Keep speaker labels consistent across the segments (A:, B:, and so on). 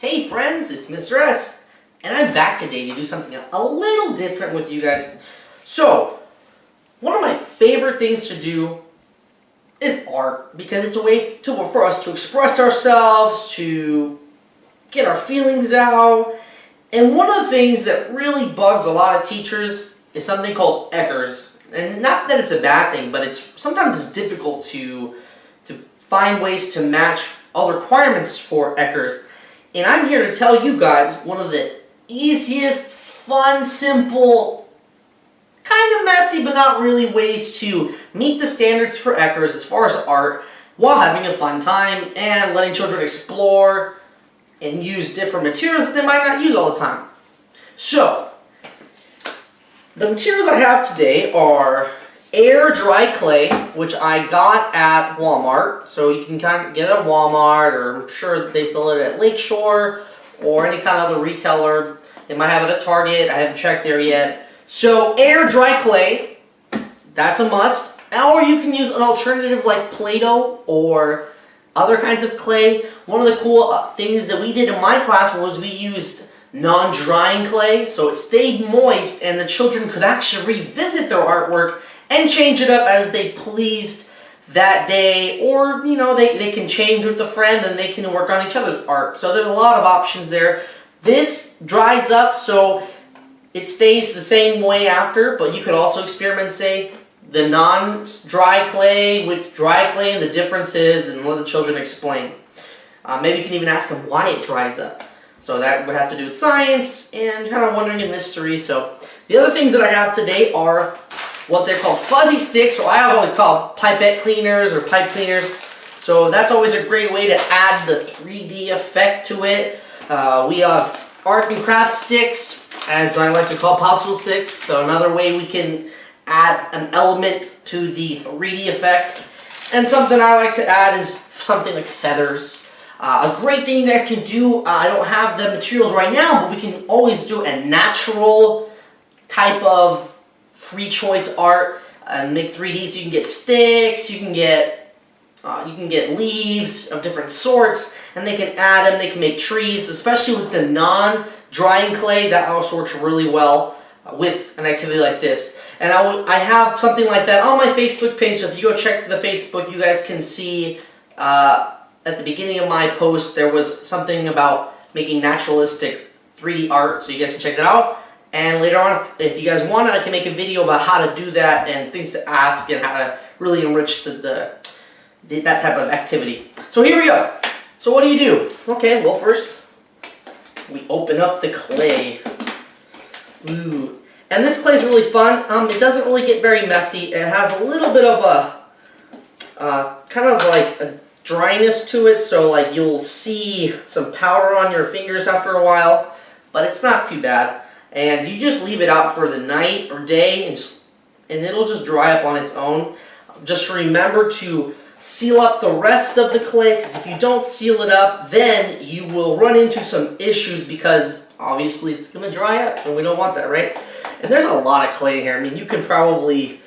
A: Hey friends, it's Mr. S, and I'm back today to do something a little different with you guys. So, one of my favorite things to do is art, because it's a way for us to express ourselves, to get our feelings out. And one of the things that really bugs a lot of teachers is something called Eckers. And not that it's a bad thing, but sometimes it's difficult to find ways to match all the requirements for Eckers. And I'm here to tell you guys one of the easiest, fun, simple, kind of messy, but not really ways to meet the standards for Eckers as far as art while having a fun time and letting children explore and use different materials that they might not use all the time. So, the materials I have today are air dry clay, which I got at Walmart. So you can kind of get it at Walmart, or I'm sure they sell it at Lakeshore or any kind of other retailer. They might have it at Target. I haven't checked there yet. So air dry clay, that's a must. Or you can use an alternative like Play-Doh or other kinds of clay. One of the cool things that we did in my class was we used non-drying clay, so it stayed moist and the children could actually revisit their artwork and change it up as they pleased that day, or they can change with a friend and they can work on each other's art. So there's a lot of options there. This dries up so it stays the same way after, but you could also experiment, say, the non-dry clay with dry clay and the differences, and let the children explain. Maybe you can even ask them why it dries up. So that would have to do with science and kind of wondering a mystery. So the other things that I have today are what they're called fuzzy sticks, or I always call pipette cleaners or pipe cleaners. So that's always a great way to add the 3D effect to it. We have art and craft sticks, as I like to call popsicle sticks. So another way we can add an element to the 3D effect. And something I like to add is something like feathers. A great thing you guys can do, I don't have the materials right now, but we can always do a natural type of free choice art and make 3D. So you can get sticks, you can get leaves of different sorts, and they can add them. They can make trees, especially with the non-drying clay. That also works really well with an activity like this. And I have something like that on my Facebook page. So if you go check the Facebook, you guys can see at the beginning of my post there was something about making naturalistic 3D art. So you guys can check that out. And later on, if you guys want it, I can make a video about how to do that and things to ask and how to really enrich that type of activity. So here we go. So what do? Okay, well first, we open up the clay. Ooh. And this clay is really fun. It doesn't really get very messy. It has a little bit of a, kind of like a dryness to it. So like you'll see some powder on your fingers after a while, but it's not too bad. And you just leave it out for the night or day, and it'll just dry up on its own. Just remember to seal up the rest of the clay, because if you don't seal it up, then you will run into some issues, because obviously it's going to dry up, and we don't want that, right? And there's a lot of clay in here. I mean, you can probably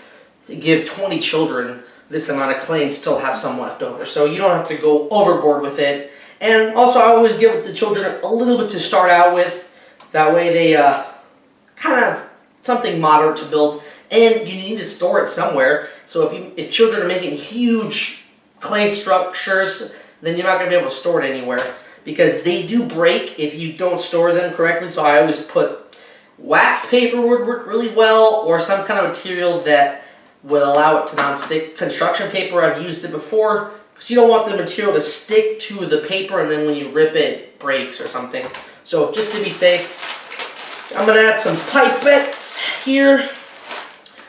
A: give 20 children this amount of clay and still have some left over. So you don't have to go overboard with it. And also, I always give the children a little bit to start out with. That way they kind of something moderate to build, and you need to store it somewhere. So if children are making huge clay structures, then you're not going to be able to store it anywhere, because they do break if you don't store them correctly. So I always put wax paper would work really well, or some kind of material that would allow it to non-stick. Construction paper, I've used it before, because you don't want the material to stick to the paper and then when you rip it breaks or something. So just to be safe, I'm going to add some pipettes here.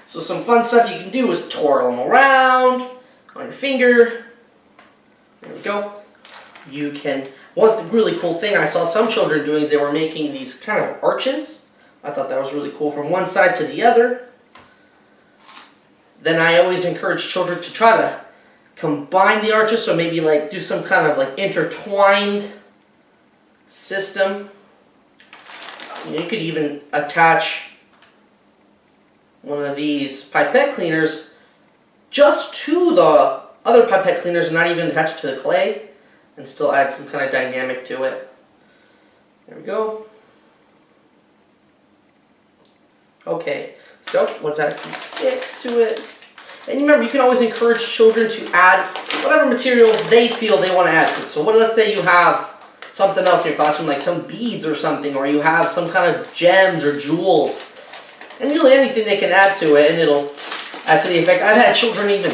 A: So some fun stuff you can do is twirl them around on your finger. There we go. You can, one really cool thing I saw some children doing is they were making these kind of arches. I thought that was really cool, from one side to the other. Then I always encourage children to try to combine the arches, so maybe like do some kind of like intertwined system. You could even attach one of these pipette cleaners just to the other pipette cleaners and not even attach it to the clay, and still add some kind of dynamic to it. There we go. Okay, so let's add some sticks to it. And remember, you can always encourage children to add whatever materials they feel they want to add to it. So let's say you have something else in your classroom, like some beads or something, or you have some kind of gems or jewels. And really anything they can add to it, and it'll add to the effect. I've had children even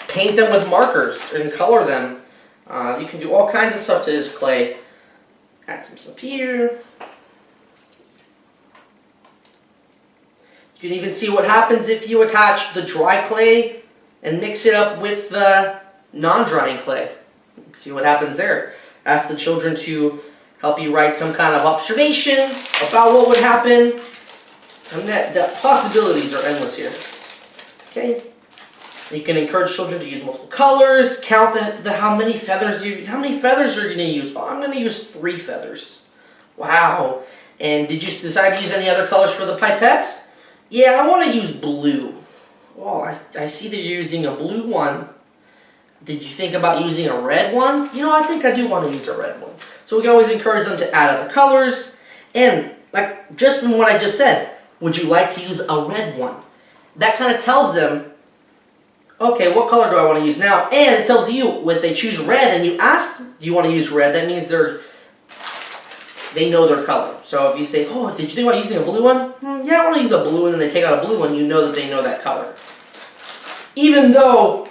A: paint them with markers and color them. You can do all kinds of stuff to this clay. Add some stuff here. You can even see what happens if you attach the dry clay and mix it up with the non-drying clay. See what happens there. Ask the children to help you write some kind of observation about what would happen. And the possibilities are endless here. Okay. You can encourage children to use multiple colors. Count how many feathers are you going to use? Oh, I'm going to use 3 feathers. Wow. And did you decide to use any other colors for the pipettes? Yeah, I want to use blue. Oh, I see that you're using a blue one. Did you think about using a red one? You know, I think I do want to use a red one. So we can always encourage them to add other colors. And like just from what I just said, would you like to use a red one? That kind of tells them, okay, what color do I want to use now? And it tells you, when they choose red and you ask, do you want to use red? That means they know their color. So if you say, oh, did you think about using a blue one? Yeah, I want to use a blue one, and then they take out a blue one, you know that they know that color. Even though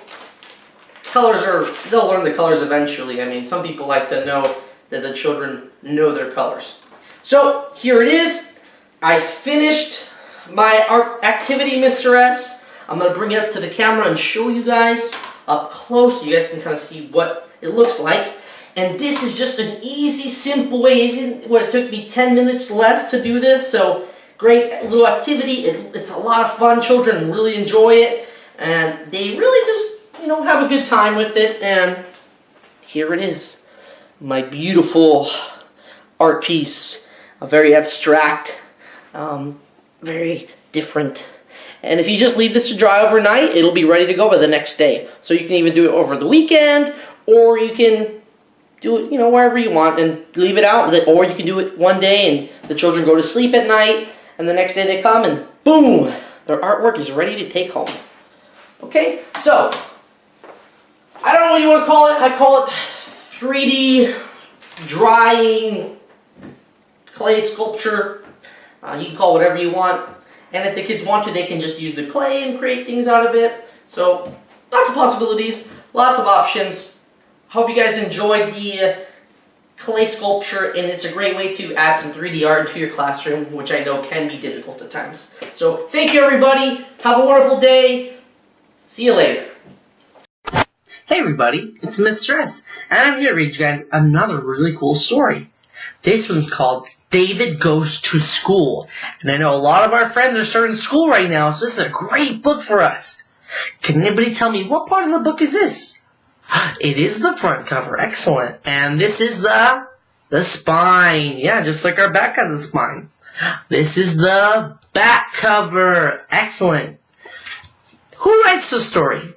A: they'll learn the colors eventually. I mean, some people like to know that the children know their colors. So here it is. I finished my art activity, Mr. S. I'm going to bring it up to the camera and show you guys up close so you guys can kind of see what it looks like. And this is just an easy, simple way. It took me 10 minutes less to do this, so great little activity. It's a lot of fun. Children really enjoy it, and they really just, have a good time with it. And here it is, my beautiful art piece, a very abstract, very different. And if you just leave this to dry overnight, it'll be ready to go by the next day. So you can even do it over the weekend, or you can do it, wherever you want and leave it out. Or you can do it one day and the children go to sleep at night, and the next day they come and boom, their artwork is ready to take home. Okay, so I don't know what you want to call it. I call it 3D drying clay sculpture. You can call it whatever you want. And if the kids want to, they can just use the clay and create things out of it. So lots of possibilities, lots of options. Hope you guys enjoyed the clay sculpture, and it's a great way to add some 3D art into your classroom, which I know can be difficult at times. So thank you, everybody. Have a wonderful day. See you later. Hey everybody, it's MrS, and I'm here to read you guys another really cool story. This one's called David Goes to School, and I know a lot of our friends are starting school right now, so this is a great book for us. Can anybody tell me what part of the book is this? It is the front cover, excellent. And this is the spine. Yeah, just like our back has a spine. This is the back cover, excellent. Who writes the story?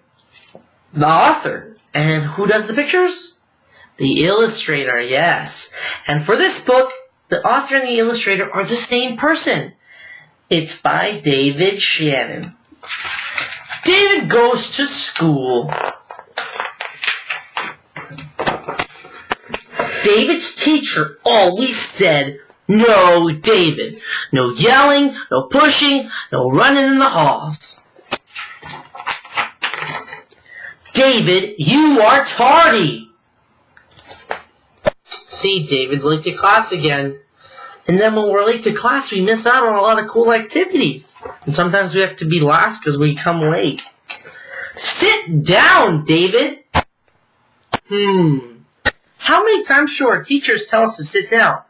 A: The author. And who does the pictures? The illustrator, yes. And for this book, the author and the illustrator are the same person. It's by David Shannon. David goes to school. David's teacher always said, "No, David. No yelling, no pushing, no running in the halls. David, you are tardy." See, David's late to class again. And then when we're late to class, we miss out on a lot of cool activities. And sometimes we have to be last because we come late. Sit down, David. How many times should our teachers tell us to sit down?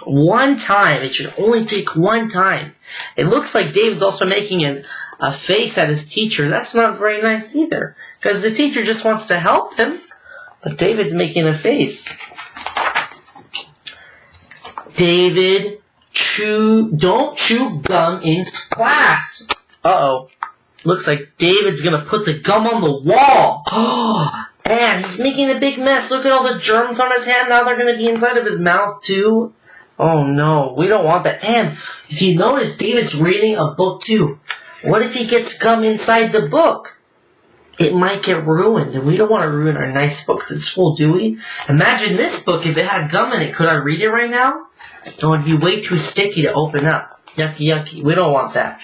A: One time. It should only take one time. It looks like David's also making a face at his teacher. That's not very nice either, because the teacher just wants to help him, but David's making a face. David, don't chew gum in class. Uh-oh. Looks like David's gonna put the gum on the wall. And he's making a big mess. Look at all the germs on his hand. Now they're going to be inside of his mouth, too. Oh no, we don't want that. And if you notice, David's reading a book too. What if he gets gum inside the book? It might get ruined, and we don't want to ruin our nice books at school, do we? Imagine this book, if it had gum in it, could I read it right now? It would be way too sticky to open up. Yucky, yucky. We don't want that.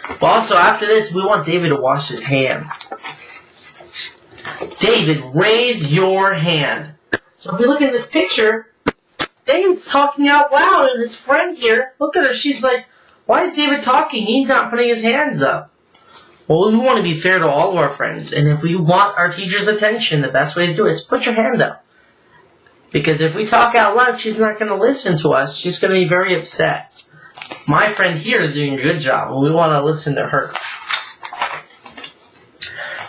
A: But also, after this, we want David to wash his hands. David, raise your hand. So if we look at this picture, David's talking out loud, and his friend here, look at her, she's like, why is David talking? He's not putting his hands up. Well, we want to be fair to all of our friends, and if we want our teacher's attention, the best way to do it is put your hand up. Because if we talk out loud, she's not going to listen to us. She's going to be very upset. My friend here is doing a good job, and we want to listen to her.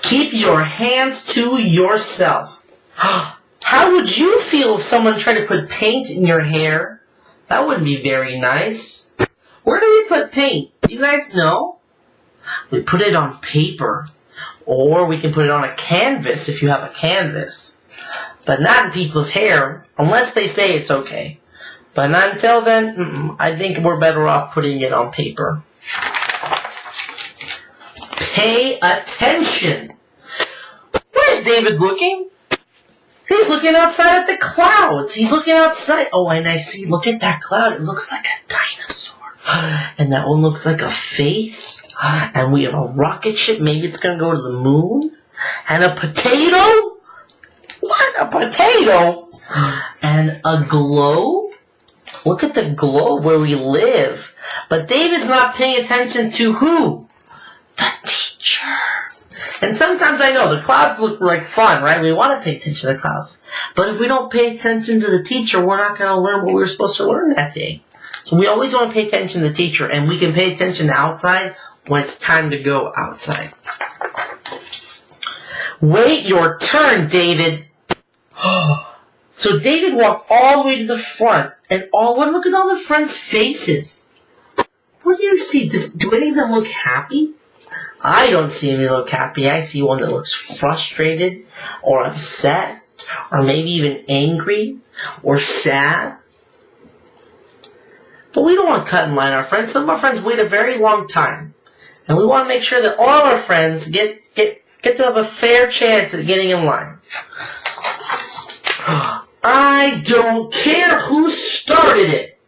A: Keep your hands to yourself. How would you feel if someone tried to put paint in your hair? That wouldn't be very nice. Where do we put paint? You guys know? We put it on paper. Or we can put it on a canvas if you have a canvas. But not in people's hair, unless they say it's okay. But not until then, I think we're better off putting it on paper. Pay attention. Where's David looking? He's looking outside at the clouds. He's looking outside. Oh, and I see, look at that cloud. It looks like a dinosaur. And that one looks like a face. And we have a rocket ship. Maybe it's going to go to the moon. And a potato. What? A potato? And a globe? Look at the globe where we live. But David's not paying attention to who? The teacher. And sometimes I know the clouds look like fun, right? We want to pay attention to the clouds. But if we don't pay attention to the teacher, we're not going to learn what we were supposed to learn that day. So we always want to pay attention to the teacher, and we can pay attention to outside when it's time to go outside. Wait your turn, David. So David walked all the way to the front, and look at all the friends' faces. What do you see? Do any of them look happy? I don't see any look happy. I see one that looks frustrated or upset or maybe even angry or sad. But we don't want to cut in line our friends. Some of our friends wait a very long time. And we want to make sure that all our friends get to have a fair chance at getting in line. I don't care who started it.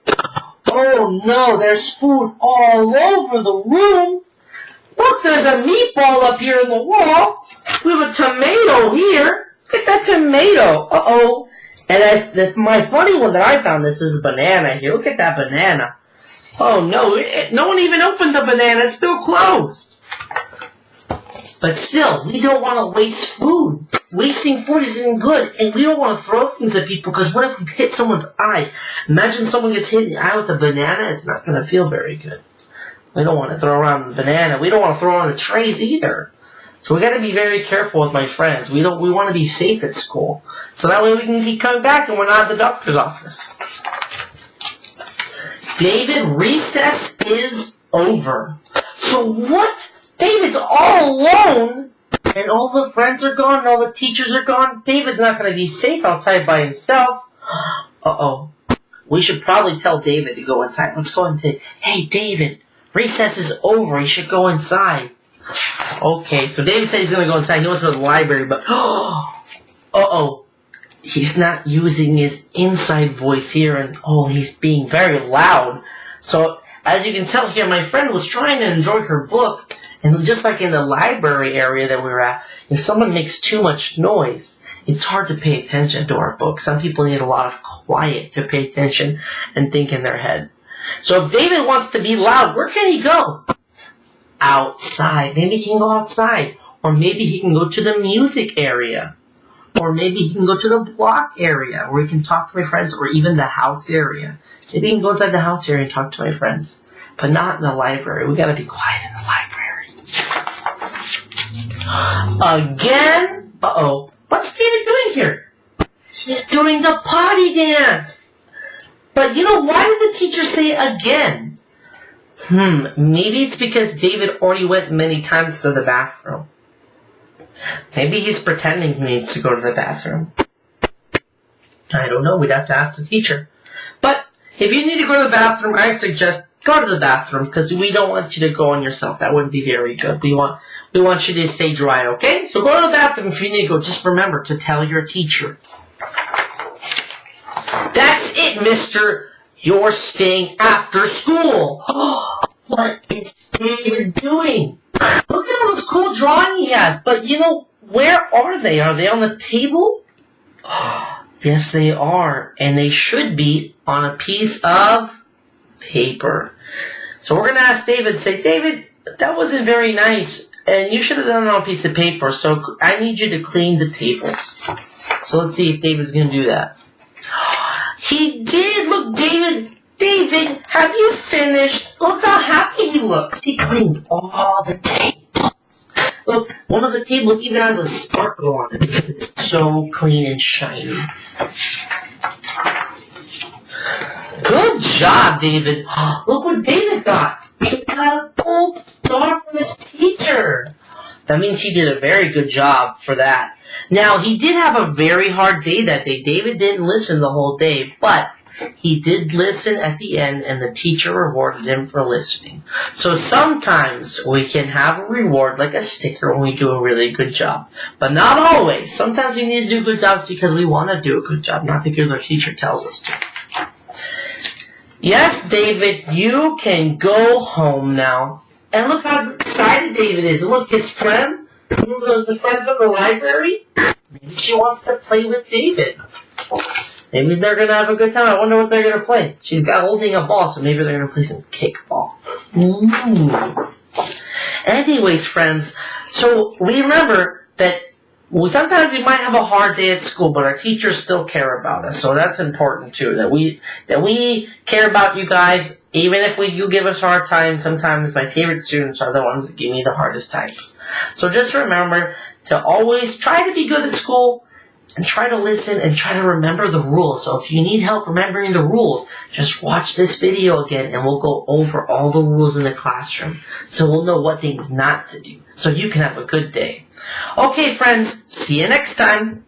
A: Oh no, there's food all over the room. Look, there's a meatball up here in the wall. We have a tomato here. Look at that tomato. Uh-oh. And my funny one that I found, this is a banana here. Look at that banana. Oh, no. No one even opened the banana. It's still closed. But still, we don't want to waste food. Wasting food isn't good. And we don't want to throw things at people, because what if we hit someone's eye? Imagine someone gets hit in the eye with a banana. It's not going to feel very good. We don't want to throw around the banana. We don't want to throw on the trays either. So we got to be very careful with my friends. We want to be safe at school. So that way we can keep coming back and we're not at the doctor's office. David, recess is over. So what? David's all alone and all the friends are gone and all the teachers are gone. David's not going to be safe outside by himself. Uh-oh. We should probably tell David to go inside. Let's go and say, hey, David, recess is over. You should go inside. Okay, so David said he's going to go inside. He wants to go to the library, but uh-oh. He's not using his inside voice here, and he's being very loud. So, as you can tell here, my friend was trying to enjoy her book, and just like in the library area that we were at, if someone makes too much noise, it's hard to pay attention to our book. Some people need a lot of quiet to pay attention and think in their head. So if David wants to be loud, where can he go? Outside. Maybe he can go outside. Or maybe he can go to the music area. Or maybe he can go to the block area where he can talk to my friends, or even the house area. Maybe he can go inside the house area and talk to my friends. But not in the library. We gotta be quiet in the library. Again? Uh-oh. What's David doing here? He's doing the potty dance. But why did the teacher say again? Maybe it's because David already went many times to the bathroom. Maybe he's pretending he needs to go to the bathroom. I don't know. We'd have to ask the teacher. But If you need to go to the bathroom, I suggest go to the bathroom because we don't want you to go on yourself. That wouldn't be very good. We want you to stay dry, okay? So go to the bathroom if you need to go. Just remember to tell your teacher. That's it, mister. You're staying after school. What is David doing? Look at all this cool drawing he has. But, where are they? Are they on the table? Yes, they are. And they should be on a piece of paper. So we're going to ask David, say, David, that wasn't very nice. And you should have done it on a piece of paper. So I need you to clean the tables. So let's see if David's going to do that. He did. Look, David, have you finished? Look how happy he looks. He cleaned all the tables. Look, one of the tables even has a sparkle on it because it's so clean and shiny. Good job, David. Look what David got. He got a gold star from his teacher. That means he did a very good job for that. Now, he did have a very hard day that day. David didn't listen the whole day, but he did listen at the end, and the teacher rewarded him for listening. So sometimes we can have a reward, like a sticker, when we do a really good job. But not always. Sometimes we need to do good jobs because we want to do a good job, not because our teacher tells us to. Yes, David, you can go home now. And look how excited David is. Look, his friend, the friend from the library, maybe she wants to play with David. Maybe they're going to have a good time. I wonder what they're going to play. She's got holding a ball, so maybe they're going to play some kickball. Ooh. Anyways, friends, so remember that sometimes we might have a hard day at school, but our teachers still care about us. So that's important too, that we care about you guys. Even if you give us a hard time, sometimes my favorite students are the ones that give me the hardest times. So just remember to always try to be good at school and try to listen and try to remember the rules. So if you need help remembering the rules, just watch this video again and we'll go over all the rules in the classroom. So we'll know what things not to do. So you can have a good day. Okay, friends, see you next time.